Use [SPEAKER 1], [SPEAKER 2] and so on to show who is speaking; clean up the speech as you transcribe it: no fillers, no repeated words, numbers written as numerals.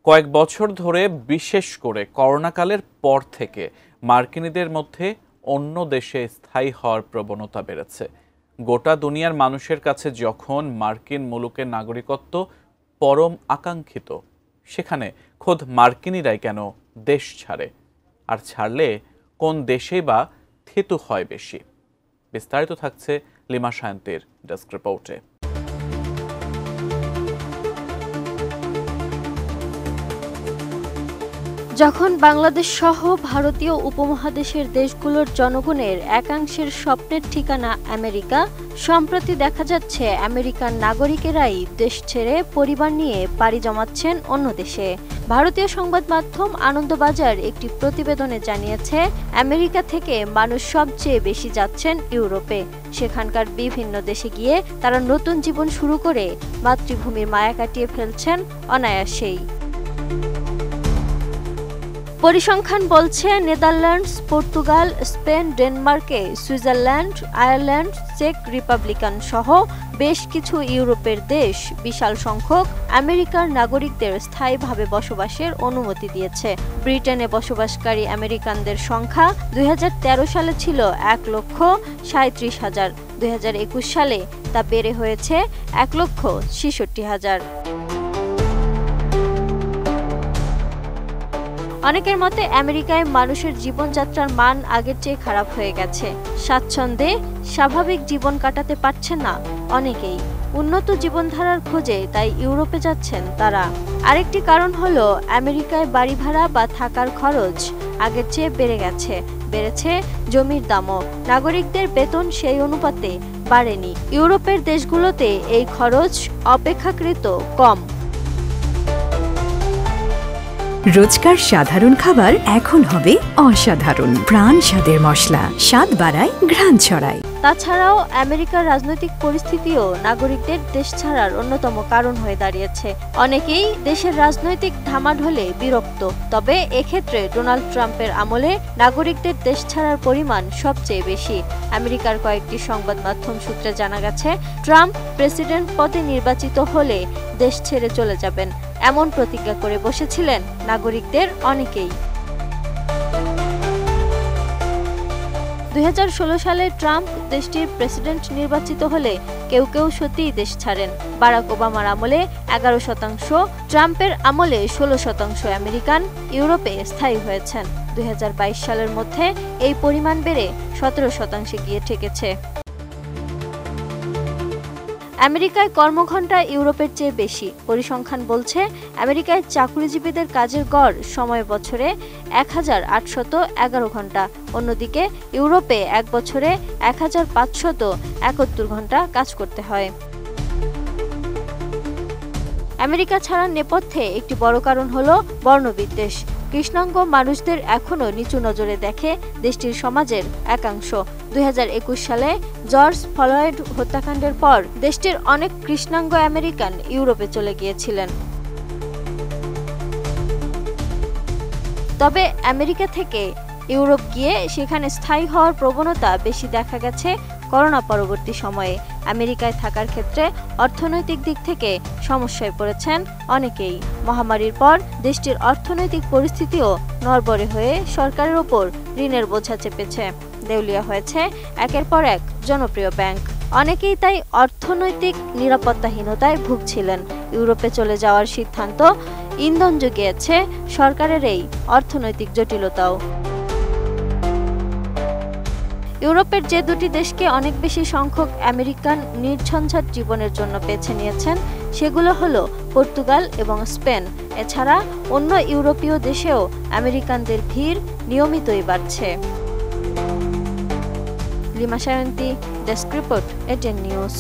[SPEAKER 1] কয়েক বছর ধরে বিশেষ করে করোনাকালের পর থেকে মার্কিনীদের মধ্যে অন্য দেশে স্থায়ী হওয়ার প্রবণতা বেড়েছে। গোটা দুনিয়ার মানুষের কাছে যখন মার্কিন মুলুকের নাগরিকত্ব পরম আকাঙ্ক্ষিত, সেখানে খোদ মার্কিনীরাই কেন দেশ ছাড়ে, আর ছাড়লে কোন দেশেই বা থিতু হয় বেশি? বিস্তারিত থাকছে লিমা সায়ন্তীর ডেস্ক রিপোর্টে।
[SPEAKER 2] যখন বাংলাদেশ সহ ভারতীয় উপমহাদেশের দেশগুলোর জনগণের একাংশের স্বপ্নের ঠিকানা আমেরিকা, সম্প্রতি দেখা যাচ্ছে আমেরিকান নাগরিকেরাই দেশ ছেড়ে পরিবার নিয়ে পাড়ি জমাচ্ছেন অন্য দেশে। ভারতীয় সংবাদ মাধ্যম আনন্দবাজার একটি প্রতিবেদনে জানিয়েছে, আমেরিকা থেকে মানুষ সবচেয়ে বেশি যাচ্ছেন ইউরোপে। সেখানকার বিভিন্ন দেশে গিয়ে তারা নতুন জীবন শুরু করে মাতৃভূমির মায়া কাটিয়ে ফেলছেন অনায়াসেই। পরিসংখ্যান বলছে, নেদারল্যান্ডস, পর্তুগাল, স্পেন, ডেনমার্কে, সুইজারল্যান্ড, আয়ারল্যান্ড, চেক রিপাবলিকান সহ বেশ কিছু ইউরোপের দেশ বিশাল সংখ্যক আমেরিকার নাগরিকদের স্থায়ীভাবে বসবাসের অনুমতি দিয়েছে। ব্রিটেনে বসবাসকারী আমেরিকানদের সংখ্যা 2013 সালে ছিল 1,37,000। 2021 সালে তা বেড়ে হয়েছে 1,66,000। অনেকের মতে আমেরিকায় মানুষের জীবনযাত্রার মান আগের চেয়ে খারাপ হয়ে গেছে। স্বাচ্ছন্দ্যে স্বাভাবিক জীবন কাটাতে পারছেন না অনেকেই। উন্নত জীবনধারার খোঁজে তাই ইউরোপে যাচ্ছেন তারা। আরেকটি কারণ হলো আমেরিকায় বাড়ি ভাড়া বা থাকার খরচ আগের চেয়ে বেড়েছে জমির দামও। নাগরিকদের বেতন সেই অনুপাতে বাড়েনি। ইউরোপের দেশগুলোতে এই খরচ অপেক্ষাকৃত কম।
[SPEAKER 3] রোজকার সাধারণ খাবার এখন হবে অসাধারণ। প্রাণ স্বাদের মশলা, স্বাদ বাড়ায়, ঘ্রাণ ছড়ায়।
[SPEAKER 2] তাছাড়াও আমেরিকার রাজনৈতিক পরিস্থিতিও নাগরিকদের দেশ ছাড়ার অন্যতম কারণ হয়ে দাঁড়িয়েছে। অনেকেই দেশের রাজনৈতিক ধামাঢলে বিরক্ত। তবে এক্ষেত্রে ডোনাল্ড ট্রাম্পের আমলে নাগরিকদের দেশ ছাড়ার পরিমাণ সবচেয়ে বেশি। আমেরিকার কয়েকটি সংবাদ মাধ্যম সূত্রে জানা গেছে, ট্রাম্প প্রেসিডেন্ট পদে নির্বাচিত হলে দেশ ছেড়ে চলে যাবেন, এমন প্রতিজ্ঞা করে বসেছিলেন নাগরিকদের অনেকেই। 2016 সালে ট্রাম্প দেশটির প্রেসিডেন্ট নির্বাচিত হলে কেউ কেউ সত্যিই দেশ ছাড়েন। বারাক ওবামার আমলে 11%, ট্রাম্পের আমলে 16% আমেরিকান ইউরোপে স্থায়ী হয়েছেন। 2022 সালের মধ্যে এই পরিমাণ বেড়ে 17% গিয়ে ঠেকেছে। আমেরিকায় কর্মঘণ্টা ইউরোপের চেয়ে বেশি। পরিসংখ্যান বলছে, আমেরিকায় চাকরিজীবীদের কাজের গড় সময় বছরে 1,811 ঘন্টা। অন্যদিকে ইউরোপে এক বছরে 1,571 ঘন্টা কাজ করতে হয়। আমেরিকা ছাড়ার নেপথ্যে একটি বড় কারণ হলো বর্ণবিদ্বেষ। কৃষ্ণাঙ্গ মানুষদের এখনও নিচু নজরে দেখে দেশটির সমাজের একাংশ। 2021 সালে জর্জ ফ্লয়েড হত্যাকাণ্ডের পর দেশটির অনেক কৃষ্ণাঙ্গ আমেরিকান ইউরোপে চলে গিয়েছিলেন। তবে আমেরিকা থেকে ইউরোপ গিয়ে সেখানে স্থায়ী হওয়ার প্রবণতা বেশি দেখা গেছে করোনা পরবর্তী সময়ে। আমেরিকায় থাকার ক্ষেত্রে অর্থনৈতিক দিক থেকে সমস্যায় পড়েছেন অনেকেই। মহামারীর পর দেশটির অর্থনৈতিক পরিস্থিতিও নড়বড়ে হয়ে সরকারের ওপর ঋণের বোঝা চেপেছে। দেউলিয়া হয়েছে একের পর এক জনপ্রিয় ব্যাংক। অনেকেই তাই অর্থনৈতিক নিরাপত্তাহীনতায় ভুগছিলেন। ইউরোপে চলে যাওয়ার সিদ্ধান্ত ইন্ধন জুগিয়েছে সরকারের এই অর্থনৈতিক জটিলতাও। ইউরোপের যে দুটি দেশকে অনেক বেশি সংখ্যক আমেরিকান নির্ঝঞ্ঝাট জীবনের জন্য বেছে নিয়েছেন, সেগুলো হলো পর্তুগাল এবং স্পেন। এছাড়া অন্য ইউরোপীয় দেশেও আমেরিকানদের ভিড় নিয়মিতই বাড়ছে। Lima Sayanti, desk report, ATN news.